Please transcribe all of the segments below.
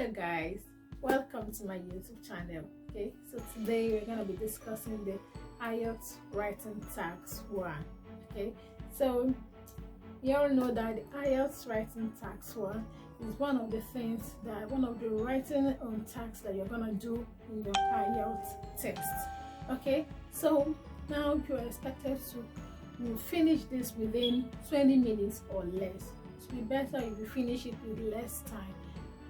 Hello guys, welcome to my YouTube channel. Okay, so today we're going to be discussing the IELTS writing task 1. Okay, so you all know that the IELTS writing task 1 is one of the writing tasks that you're going to do in your IELTS test. Okay, so now you're expected to finish this within 20 minutes or less. It would be better if you finish it with less time,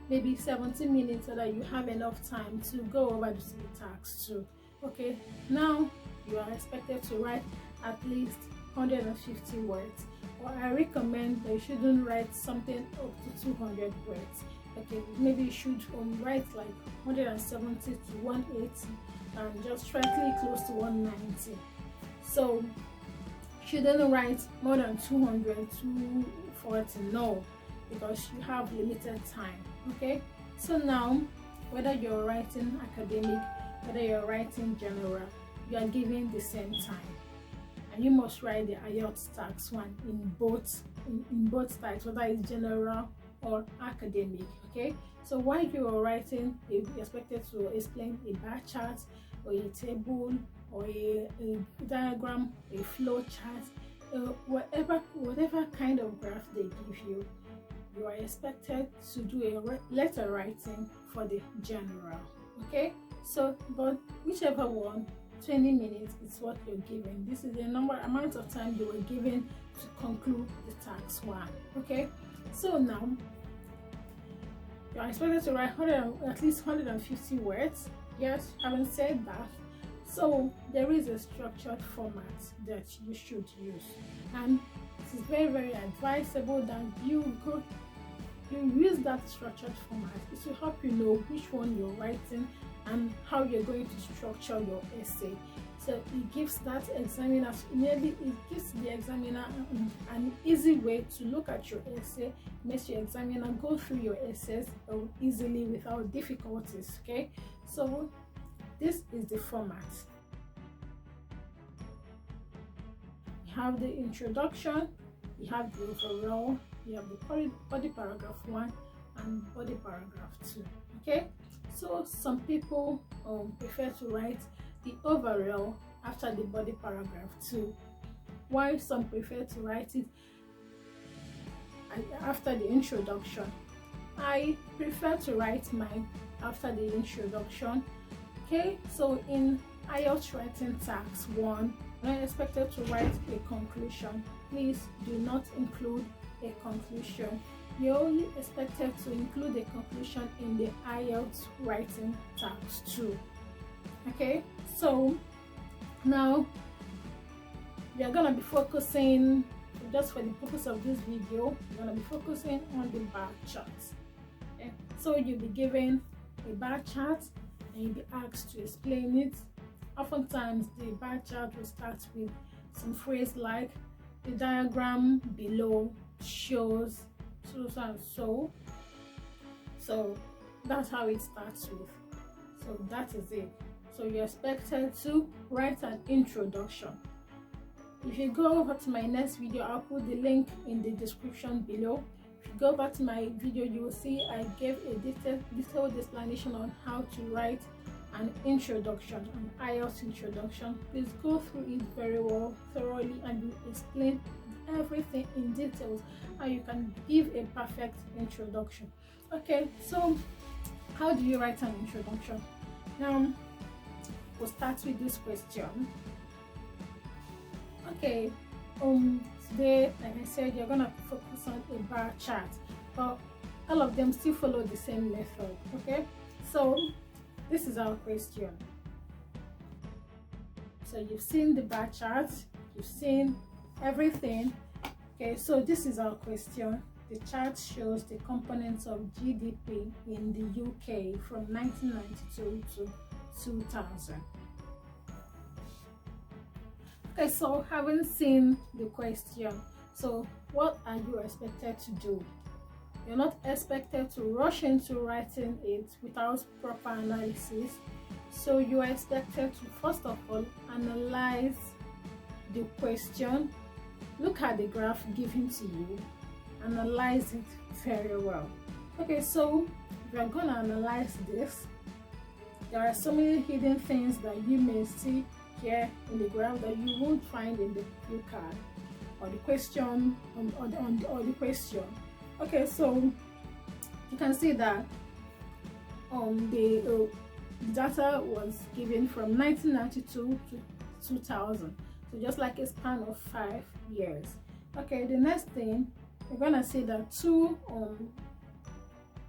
maybe 70 minutes, so that you have enough time to go over the tasks too. Okay, now you are expected to write at least 150 words, or I recommend that you shouldn't write something up to 200 words. Okay, maybe you should write like 170 to 180 and just slightly close to 190. So shouldn't write more than 200 to 40, no, because you have limited time. Okay, so now whether you're writing academic, whether you're writing general, you are given the same time, and you must write the IELTS task 1 in both types, whether it's general or academic. Okay, so while you are writing, you're expected to explain a bar chart or a table or a diagram, a flow chart, whatever kind of graph they give you. You are expected to do a letter writing for the general. Okay, so but whichever one, 20 minutes is what you're given. This is the amount of time you were given to conclude the task 1. Okay, so now you are expected to write at least 150 words. Yes, having said that, so there is a structured format that you should use, and it is very advisable that you use that structured format. It will help you know which one you're writing and how you're going to structure your essay. So it gives the examiner an easy way to look at your essay, makes your examiner go through your essays easily without difficulties. Okay, so this is the format. You have the introduction, you have the overall, you have the body paragraph 1 and body paragraph 2. Okay, so some people prefer to write the overall after the body paragraph 2, while some prefer to write it after the introduction. I prefer to write mine after the introduction. Okay, so in IELTS writing task 1, when you're expected to write a conclusion, please do not include a conclusion. You're only expected to include a conclusion in the IELTS writing task 2. Okay, so now we are gonna be focusing, just for the purpose of this video, we're gonna be focusing on the bar charts. Okay, so you'll be given a bar chart and you'll be asked to explain it. Oftentimes the bar chart will start with some phrase like the diagram below shows so and so. So that's how it starts with. So that is it. So you're expected to write an introduction. If you go over to my next video, I'll put the link in the description below. If you go over to my video, you will see I gave a detailed explanation on how to write an introduction, an IELTS introduction. Please go through it very well, thoroughly, and you explain everything in details, how you can give a perfect introduction. Okay, so how do you write an introduction? Now we'll start with this question. Okay, today, like I said, you're gonna focus on a bar chart, but all of them still follow the same method. Okay, so this is our question. So you've seen the bar chart, you've seen everything. Okay, so this is our question. The chart shows the components of GDP in the UK from 1992 to 2000. Okay, so having seen the question, so what are you expected to do? You're not expected to rush into writing it without proper analysis. So you are expected to first of all analyze the question, look at the graph given to you, analyze it very well. Okay, so if you're gonna analyze this, there are so many hidden things that you may see here in the graph that you won't find in the cue card or the question or the question. Okay, so you can see that the data was given from 1992 to 2000, so just like a span of 5 years. Okay, the next thing we're gonna see that two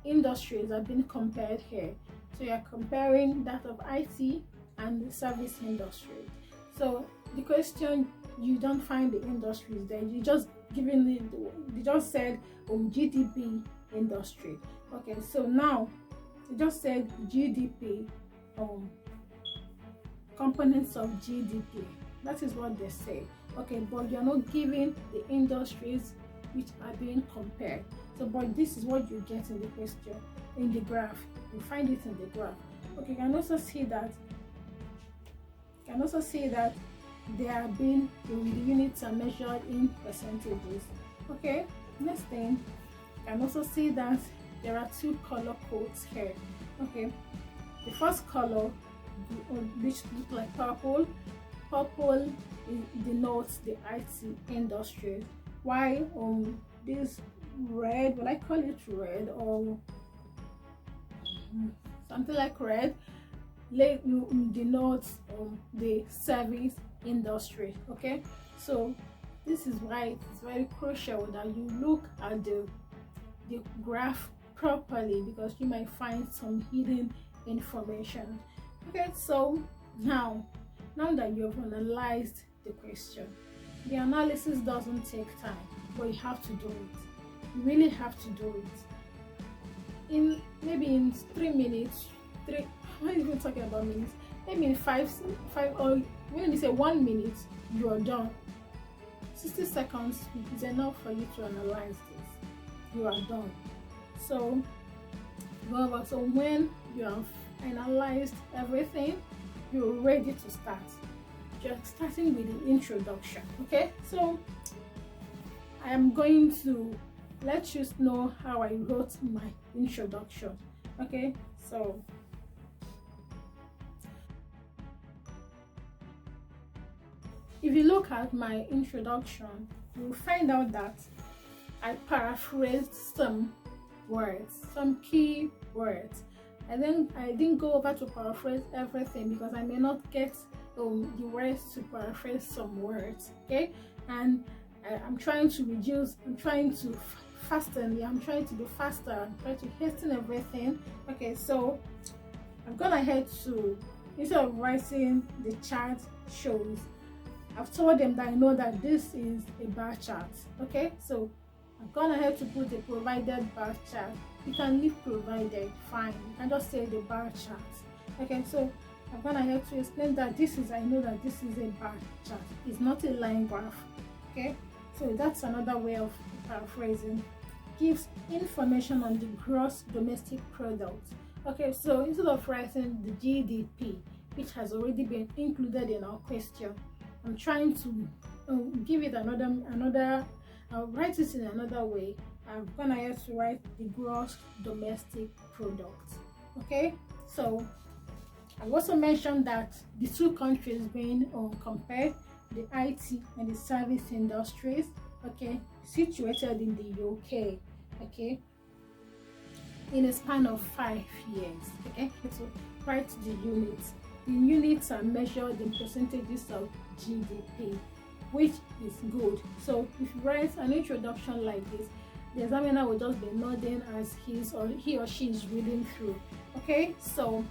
industries have been compared here. So you're comparing that of IT and the service industry. So the question, you don't find the industries there, you just given it, you just said GDP industry. Okay, so now you just said GDP, components of GDP. That is what they say. Okay, but you're not giving the industries which are being compared. So, but this is what you get in the question, in the graph. You find it in the graph. Okay, you can also see that. They are being, the units are measured in percentages. Okay, next thing, you can also see that there are two color codes here. Okay, the first color, which look like purple denotes the IT industry, while this red, will I call it red or something like red, denotes the service industry. Okay, so this is why it's very crucial that you look at the graph properly, because you might find some hidden information. Okay, so now that you've analyzed the question, the analysis doesn't take time, but you have to do it. You really have to do it in maybe in 3 minutes. I'm not even talking about minutes. Maybe in five, or when you say 1 minute, you are done. 60 seconds is enough for you to analyze this. You are done. So when you have analyzed everything, you're ready to start. Just starting with the introduction. Okay, so I am going to let you know how I wrote my introduction. Okay, so if you look at my introduction, you'll find out that I paraphrased some words, some key words. And then I didn't go over to paraphrase everything because I may not get the words to paraphrase some words. Okay, and I'm trying to reduce, I'm trying to fasten, I'm trying to do faster, I'm trying to hasten everything. Okay, so I've gone ahead to, instead of writing the chart shows, I've told them that I know that this is a bar chart. Okay, so I've gone ahead to put the provided bar chart. You can leave provided, fine. You can just say the bar chart. Okay, so I've gone ahead to explain that this is, I know that this is a bar chart. It's not a line graph. Okay, so that's another way of paraphrasing. Gives information on the gross domestic product. Okay, so instead of writing the GDP, which has already been included in our question, I'm trying to give it another. I'll write it in another way. I'm gonna have to write the gross domestic product. Okay, so I've also mentioned that the two countries being compared, the IT and the service industries, okay, situated in the UK, okay, in a span of 5 years. Okay, so write the units. The units are measured in percentages of GDP, which is good. So if you write an introduction like this, the examiner will just be nodding as he or she is reading through. Okay, so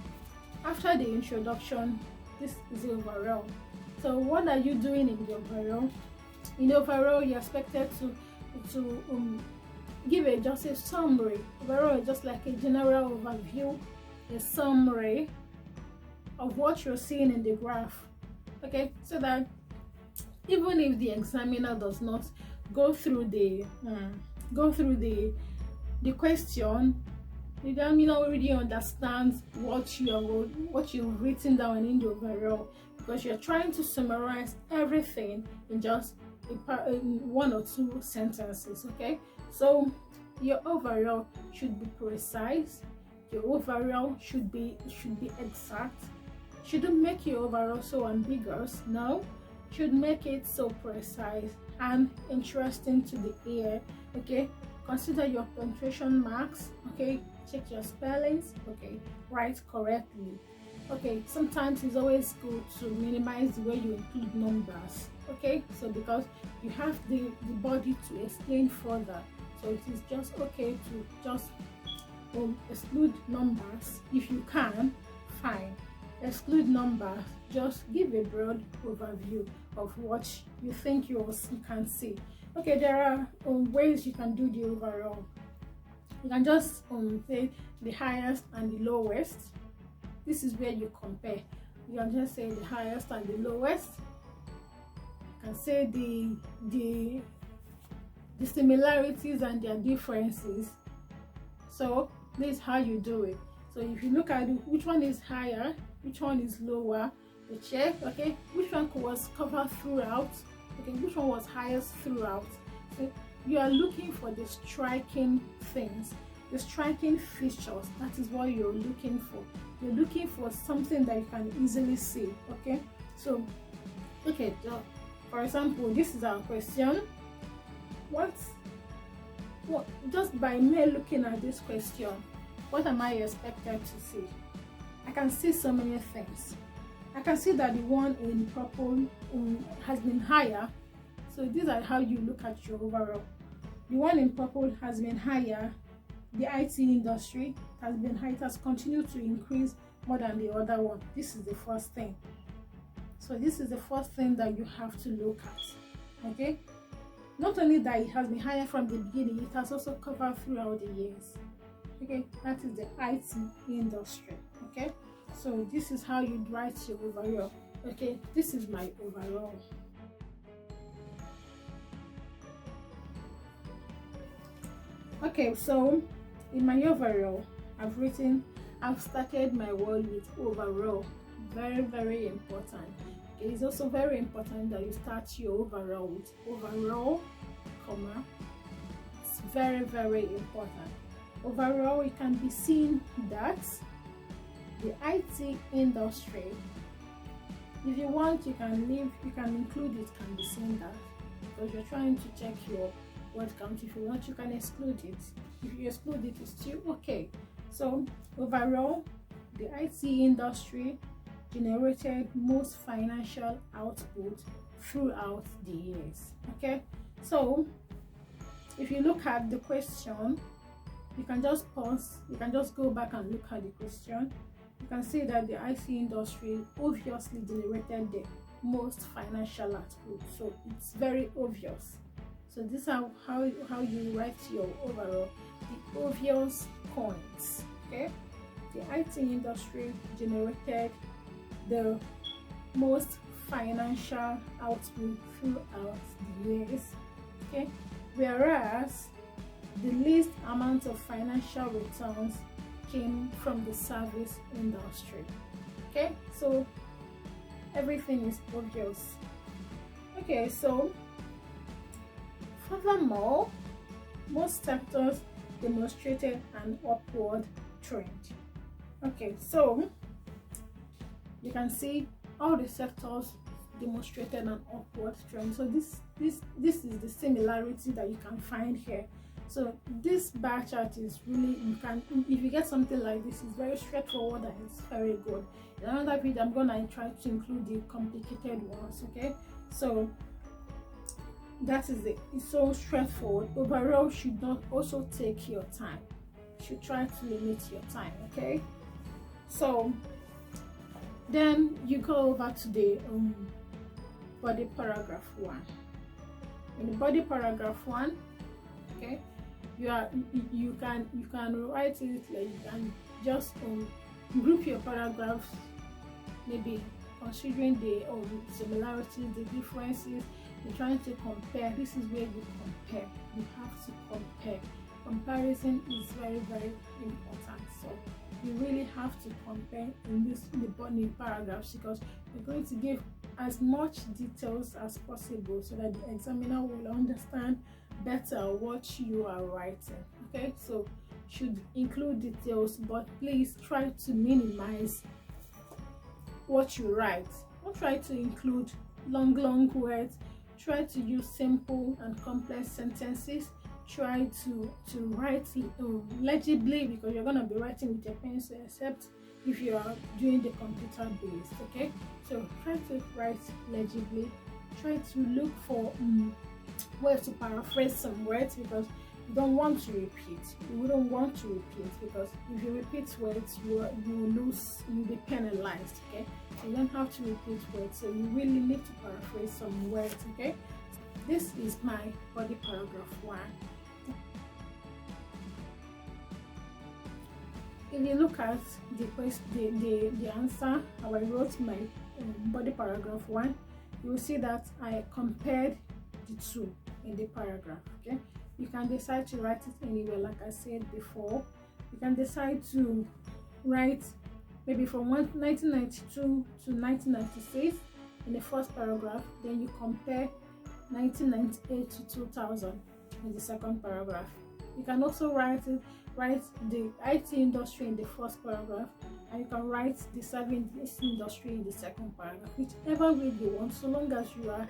after the introduction, this is the overall. So what are you doing in the overall? In the overall, you're expected to give just a summary. Overall is just like a general overview, a summary of what you're seeing in the graph. Okay, so that even if the examiner does not go through the question, the examiner already understands what you've written down in the overall, because you're trying to summarize everything in just in 1 or 2 sentences. Okay, so your overall should be precise. Your overall should be exact. Shouldn't make your overall so ambiguous. No, should make it so precise and interesting to the ear. Okay, consider your punctuation marks. Okay, check your spellings. Okay, write correctly. Okay, sometimes it's always good to minimize the way you include numbers. Okay, so because you have the body to explain further, so it is just okay to just exclude numbers. If you can, fine, exclude numbers. Just give a broad overview of what you think you can see. Okay, there are ways you can do the overall. You can just say the highest and the lowest. This is where you compare. You can just say the highest and the lowest. You can say the similarities and their differences. So this is how you do it. So if you look at which one is higher, which one is lower, you check. Okay, which one was covered throughout. Okay, which one was highest throughout. So you are looking for the striking things, the striking features. That is what you're looking for. You're looking for something that you can easily see. Okay, so okay, so for example, this is our question. What just by me looking at this question, what am I expected to see? I can see so many things. I can see that the one in purple has been higher. So these are how you look at your overall. The one in purple has been higher. The IT industry has been high. It has continued to increase more than the other one. This is the first thing. So this is the first thing that you have to look at. Okay, not only that it has been higher from the beginning, it has also covered throughout the years. Okay, that is the IT industry. Okay, so this is how you write your overall. Okay, this is my overall. Okay, so in my overall, I've started my word with overall. Very, very important. Okay, it's also very important that you start your overall with overall, comma. It's very, very important. Overall, it can be seen that the IT industry, if you want, you can include it, can be seen that, because you're trying to check your word count. If you want, you can exclude it. If you exclude it, it's still okay. So overall, the IT industry generated most financial output throughout the years. Okay, so if you look at the question, you can just pause, you can just go back and look at the question. You can see that the IT industry obviously generated the most financial output, so it's very obvious. So this is how you write your overall, the obvious points. Okay, the IT industry generated the most financial output throughout the years. Okay, whereas the least amount of financial returns came from the service industry. Okay, so everything is obvious. Okay, so furthermore, most sectors demonstrated an upward trend. Okay, so you can see all the sectors demonstrated an upward trend. So this is the similarity that you can find here. So this bar chart is really, if you get something like this, it's very straightforward and it's very good. In another video, I'm gonna try to include the complicated ones. Okay, so that is it. It's so straightforward. Overall should not also take your time. You should try to limit your time. Okay, so then you go over to the body paragraph 1. In the body paragraph 1, okay, you can write it like, you can just group your paragraphs, maybe considering the similarities, the differences. You're trying to compare. This is where you compare. You have to compare. Comparison is very, very important. So you really have to compare in the body paragraphs, because you're going to give as much details as possible so that the examiner will understand better what you are writing. Okay, so should include details, but please try to minimize what you write. Don't try to include long words. Try to use simple and complex sentences. Try to write legibly, because you're going to be writing with your pencil, except if you are doing the computer based. Okay, so try to write legibly. Try to look for ways to paraphrase some words, because you don't want to repeat. You wouldn't want to repeat, because if you repeat words, you'll be penalized. Okay, so you don't have to repeat words, so you really need to paraphrase some words. Okay, this is my body paragraph 1. If you look at the answer, how I wrote my body paragraph 1, you will see that I compared the two in the paragraph. Okay, you can decide to write it anywhere, like I said before. You can decide to write maybe from 1992 to 1996 in the first paragraph, then you compare 1998 to 2000 in the second paragraph. You can also write the IT industry in the first paragraph, and you can write the service industry in the second paragraph, whichever way you want, so long as you are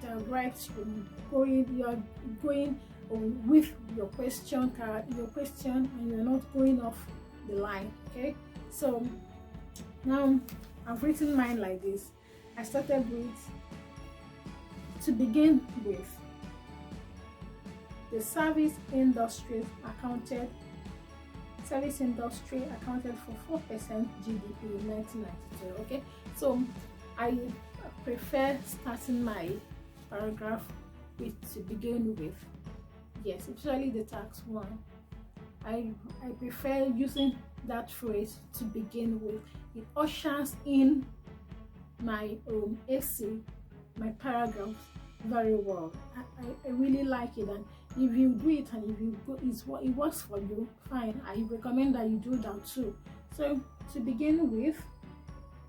direct, you are going with your question, and you're not going off the line. Okay, so now I've written mine like this. I started with, to begin with, the service industry accounted for 4% GDP in 1992. Okay, so I prefer starting my paragraph with "to begin with." Yes, especially the tax one. I prefer using that phrase, "to begin with." It ushers in my essay, my paragraph very well. I really like it, and if you do it and if you go, it works for you, fine. I recommend that you do that too. So, to begin with,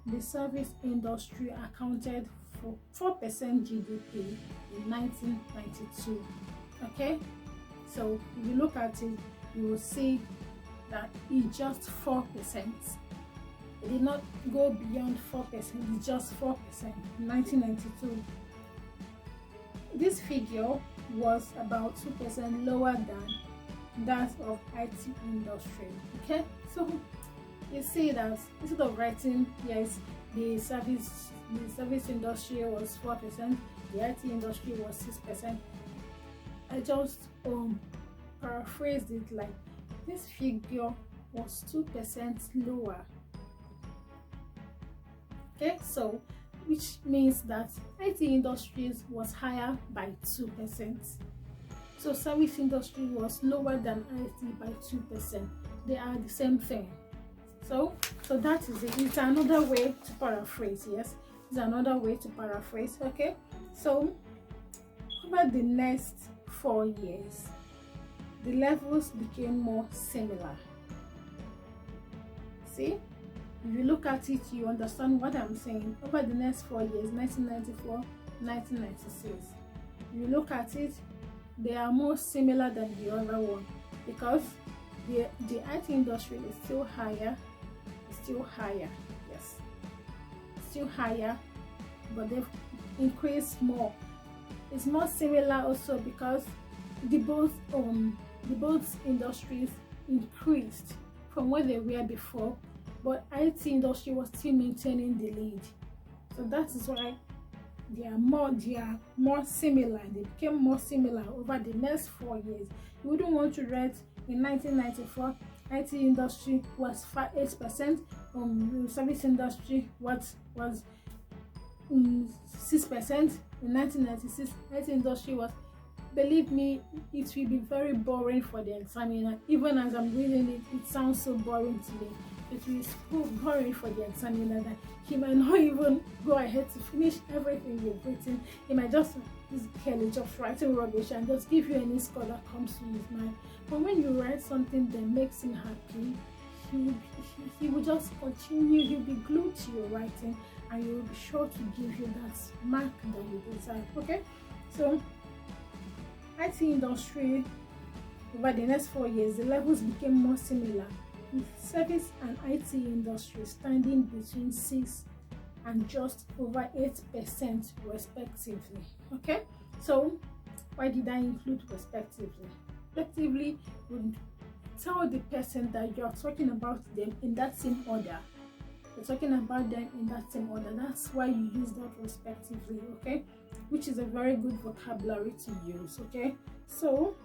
the service industry accounted for 4% GDP in 1992. Okay, so if you look at it, you will see that it's just 4%. It did not go beyond 4%. It's just 4% in 1992. This figure was about 2% lower than that of IT industry. Okay, so you see that instead of writing, yes, the service industry was 4%, the IT industry was 6%, I just paraphrased it like this figure was 2% lower. Okay, so which means that IT industries was higher by 2%. So service industry was lower than IT by 2%. They are the same thing. So that is it. It's another way to paraphrase. Yes, it's another way to paraphrase. Okay, so over the next 4 years, the levels became more similar. See? If you look at it, you understand what I'm saying. Over the next 4 years, 1994, 1996, you look at it, they are more similar than the other one, because the IT industry is still higher. Yes, still higher, but they've increased more. It's more similar also because the both industries increased from where they were before, but IT industry was still maintaining the lead. So that is why they are more similar. They became more similar over the next 4 years. You wouldn't want to write in 1994 IT industry was 8%, service industry was 6%. In 1996, IT industry was, believe me, it will be very boring for the examiner. Even as I'm reading it, it sounds so boring to me. It will be so boring for the examiner that he might not even go ahead to finish everything you've written. He might just writing rubbish and just give you any score that comes to his mind. But when you write something that makes him happy, he will just continue. He'll be glued to your writing, and he will be sure to give you that mark that you deserve. Okay, so IT industry over the next 4 years, the levels became more similar, with service and IT industry standing between 6 and just over 8% respectively. Okay, so why did I include respectively? Respectively would tell the person that you're talking about them in that same order. You're talking about them in that same order. That's why you use that respectively, okay? Which is a very good vocabulary to use, okay? So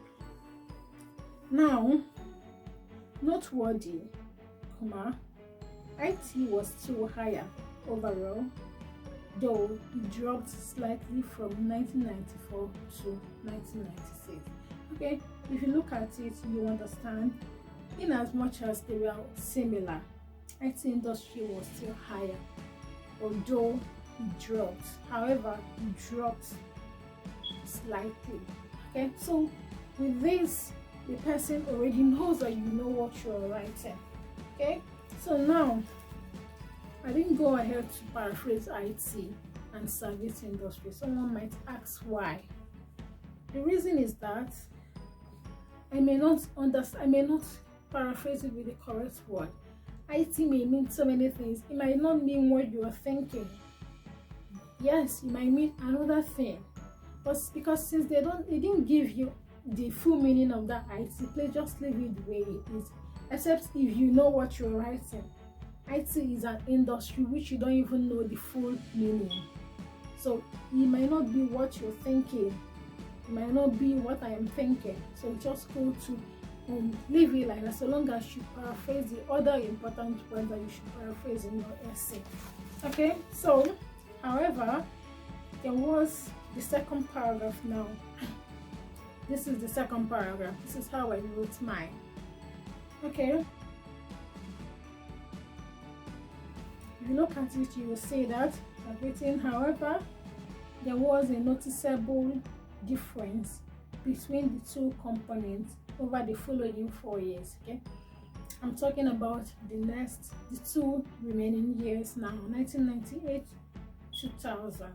now, noteworthy, IT was still higher overall, though it dropped slightly from 1994 to 1996. Okay, if you look at it, you understand, in as much as they were similar, IT industry was still higher, although it dropped. However, it dropped slightly. Okay, so with this, the person already knows that you know what you're writing. Okay, so now I didn't go ahead to paraphrase IT and service industry. Someone might ask why. The reason is that I may not paraphrase it with the correct word. IT may mean so many things. It might not mean what you are thinking. Yes, it might mean another thing. But because since they didn't give you the full meaning of that IT, please just leave it the way it is. Except if you know what you're writing. IT is an industry which you don't even know the full meaning. So it might not be what you're thinking. It might not be what I am thinking. So just go to leave it like that, so long as you paraphrase the other important words that you should paraphrase in your essay. Okay, so however, there was the second paragraph now. This is the second paragraph. This is how I wrote mine. Okay. If you look at it, you will see that I've written, however, there was a noticeable difference between the two components over the following 4 years. Okay, I'm talking about the two remaining years now, 1998 2000.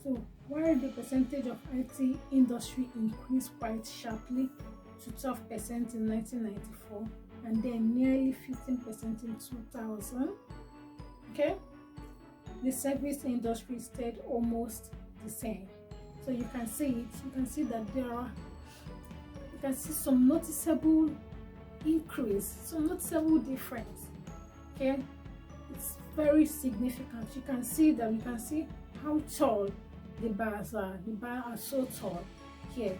So while the percentage of IT industry increased quite sharply to 12% in 1994 and then nearly 15% in 2000, okay, the service industry stayed almost the same. So you can see it, you can see that you can see some noticeable increase, some noticeable difference. Okay, it's very significant. You can see that, you can see how tall the bars are. The bars are so tall here.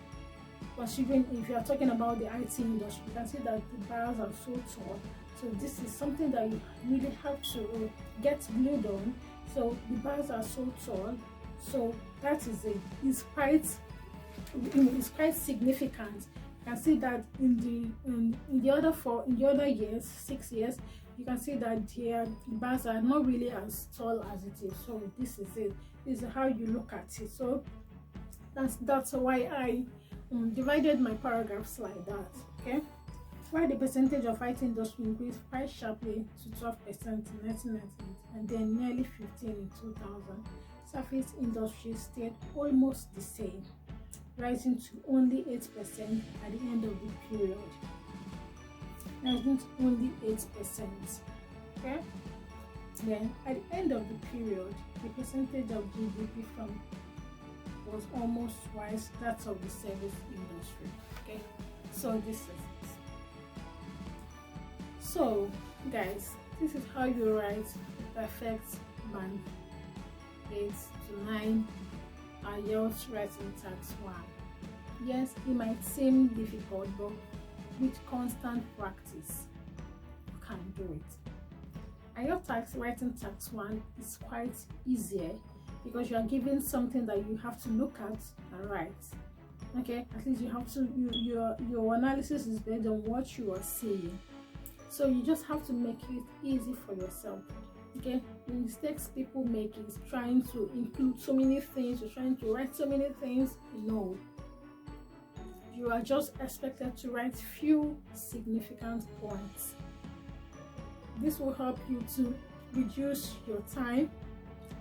Considering if you are talking about the IT industry, you can see that the bars are so tall. So this is something that you really have to get glued on. So the bars are so tall. So that is it. It's quite significant. You can see that in the other years, 6 years, you can see that the bars are not really as tall as it is. So this is it. This is how you look at it. So that's why I divided my paragraphs like that. Okay, why the percentage of IT industry increased quite sharply to 12% in 1998 and then nearly 15% in 2000. Service industry stayed almost the same, rising to only 8% at the end of the period. Rising to only 8%. Okay? Then at the end of the period, the percentage of GDP was almost twice that of the service industry. Okay? So this is it. So guys, this is how you write the perfect band 8 to 9 IELTS writing task 1. Yes, it might seem difficult, but with constant practice, you can do it. IELTS writing task 1 is quite easier because you are given something that you have to look at and write. Okay, at least you have to, your analysis is based on what you are seeing. So you just have to make it easy for yourself. Okay, the mistakes people make is trying to include so many things, you're trying to write so many things. No, you are just expected to write few significant points. This will help you to reduce your time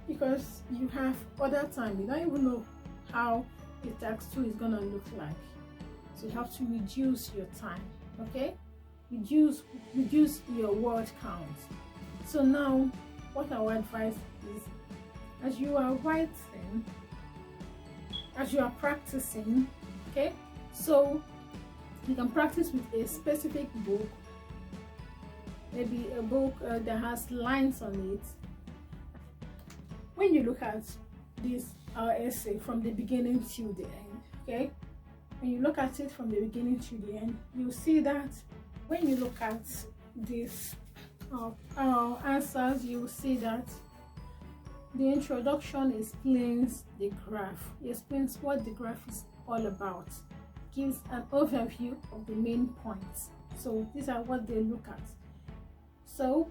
because you have other time. You don't even know how the task 2 is gonna look like. So you have to reduce your time, okay? Reduce your word count. So now what I would advise is, as you are writing, as you are practicing, okay, so you can practice with a specific book, maybe a book that has lines on it. When you look at this essay from the beginning to the end, okay, when you look at it from the beginning to the end, you see that when you look at this answers, you will see that the introduction explains the graph. It explains what the graph is all about, gives an overview of the main points. So these are what they look at. So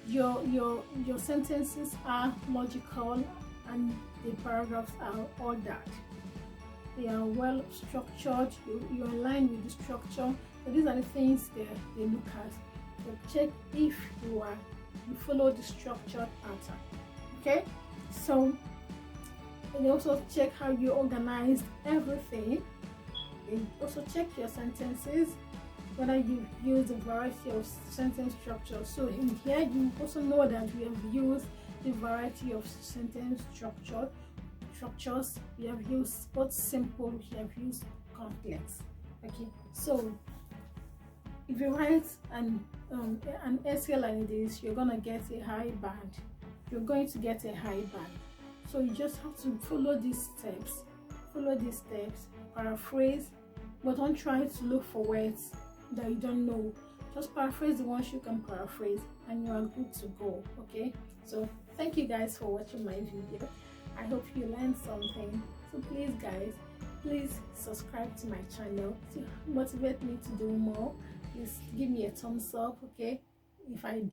your sentences are logical and the paragraphs are ordered. They are well structured. You're in line with the structure. So these are the things they look at. So check if you follow the structured pattern. Okay, so they also check how you organized everything. They also check your sentences, whether you've used a variety of sentence structures. So in here you also know that we have used a variety of sentence structures. We have used both simple, we have used complex. Okay, so if you write an essay like this, you're gonna get a high band. You're going to get a high band. So you just have to follow these steps. Paraphrase, but don't try to look for words that you don't know. Just paraphrase the ones you can paraphrase and you are good to go. Okay, so thank you guys for watching my video. I hope you learned something. So please guys, please subscribe to my channel to motivate me to do more. Please give me a thumbs up, okay, if I